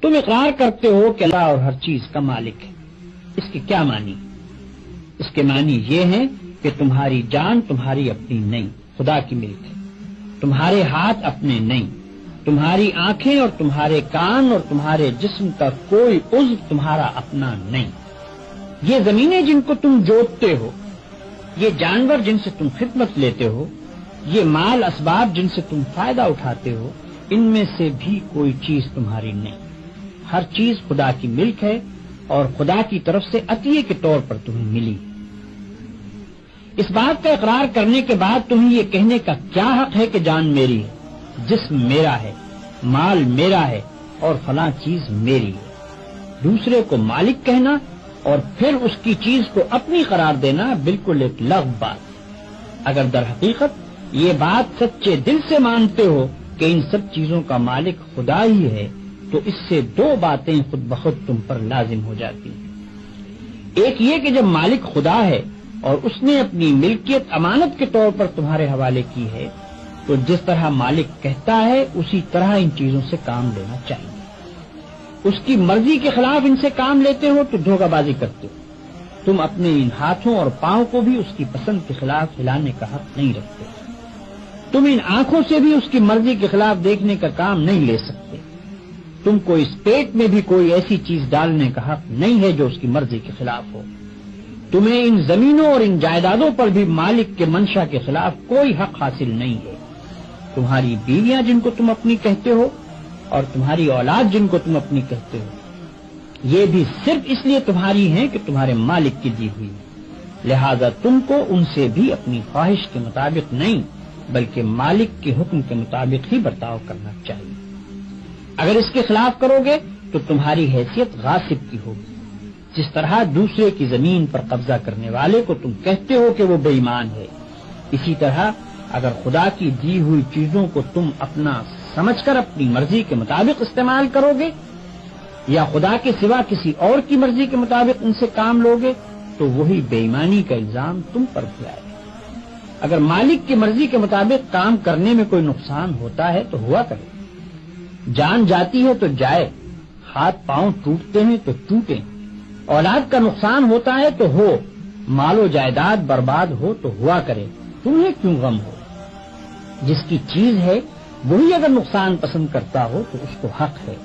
تم اقرار کرتے ہو کہ اللہ اور ہر چیز کا مالک ہے، اس کے کیا معنی؟ اس کے معنی یہ ہیں کہ تمہاری جان تمہاری اپنی نہیں، خدا کی ملک ہے، تمہارے ہاتھ اپنے نہیں، تمہاری آنکھیں اور تمہارے کان اور تمہارے جسم کا کوئی عضو تمہارا اپنا نہیں، یہ زمینیں جن کو تم جوتتے ہو، یہ جانور جن سے تم خدمت لیتے ہو، یہ مال اسباب جن سے تم فائدہ اٹھاتے ہو، ان میں سے بھی کوئی چیز تمہاری نہیں، ہر چیز خدا کی ملک ہے اور خدا کی طرف سے عطیے کے طور پر تمہیں ملی۔ اس بات کا اقرار کرنے کے بعد تمہیں یہ کہنے کا کیا حق ہے کہ جان میری ہے، جسم میرا ہے، مال میرا ہے اور فلاں چیز میری ہے؟ دوسرے کو مالک کہنا اور پھر اس کی چیز کو اپنی قرار دینا بالکل ایک لغو بات ہے۔ اگر در حقیقت یہ بات سچے دل سے مانتے ہو کہ ان سب چیزوں کا مالک خدا ہی ہے تو اس سے دو باتیں خود بخود تم پر لازم ہو جاتی ہیں۔ ایک یہ کہ جب مالک خدا ہے اور اس نے اپنی ملکیت امانت کے طور پر تمہارے حوالے کی ہے تو جس طرح مالک کہتا ہے اسی طرح ان چیزوں سے کام لینا چاہیے۔ اس کی مرضی کے خلاف ان سے کام لیتے ہو تو دھوکہ بازی کرتے ہو، تم اپنے ان ہاتھوں اور پاؤں کو بھی اس کی پسند کے خلاف ہلانے کا حق نہیں رکھتے، تم ان آنکھوں سے بھی اس کی مرضی کے خلاف دیکھنے کا کام نہیں لے سکتے، تم کو اس پیٹ میں بھی کوئی ایسی چیز ڈالنے کا حق نہیں ہے جو اس کی مرضی کے خلاف ہو، تمہیں ان زمینوں اور ان جائیدادوں پر بھی مالک کے منشا کے خلاف کوئی حق حاصل نہیں ہے۔ تمہاری بیویاں جن کو تم اپنی کہتے ہو اور تمہاری اولاد جن کو تم اپنی کہتے ہو، یہ بھی صرف اس لیے تمہاری ہیں کہ تمہارے مالک کی دی ہوئی ہے، لہذا تم کو ان سے بھی اپنی خواہش کے مطابق نہیں بلکہ مالک کے حکم کے مطابق ہی برتاؤ کرنا چاہیے۔ اگر اس کے خلاف کرو گے تو تمہاری حیثیت غاصب کی ہوگی، جس طرح دوسرے کی زمین پر قبضہ کرنے والے کو تم کہتے ہو کہ وہ بے ایمان ہے، اسی طرح اگر خدا کی دی ہوئی چیزوں کو تم اپنا سمجھ کر اپنی مرضی کے مطابق استعمال کرو گے یا خدا کے سوا کسی اور کی مرضی کے مطابق ان سے کام لوگے تو وہی بے ایمانی کا الزام تم پر بھی آئے گا۔ اگر مالک کی مرضی کے مطابق کام کرنے میں کوئی نقصان ہوتا ہے تو ہوا کرے، جان جاتی ہے تو جائے، ہاتھ پاؤں ٹوٹتے ہیں تو ٹوٹیں، اولاد کا نقصان ہوتا ہے تو ہو، مال و جائیداد برباد ہو تو ہوا کرے، تمہیں کیوں غم ہو؟ جس کی چیز ہے وہی اگر نقصان پسند کرتا ہو تو اس کو حق ہے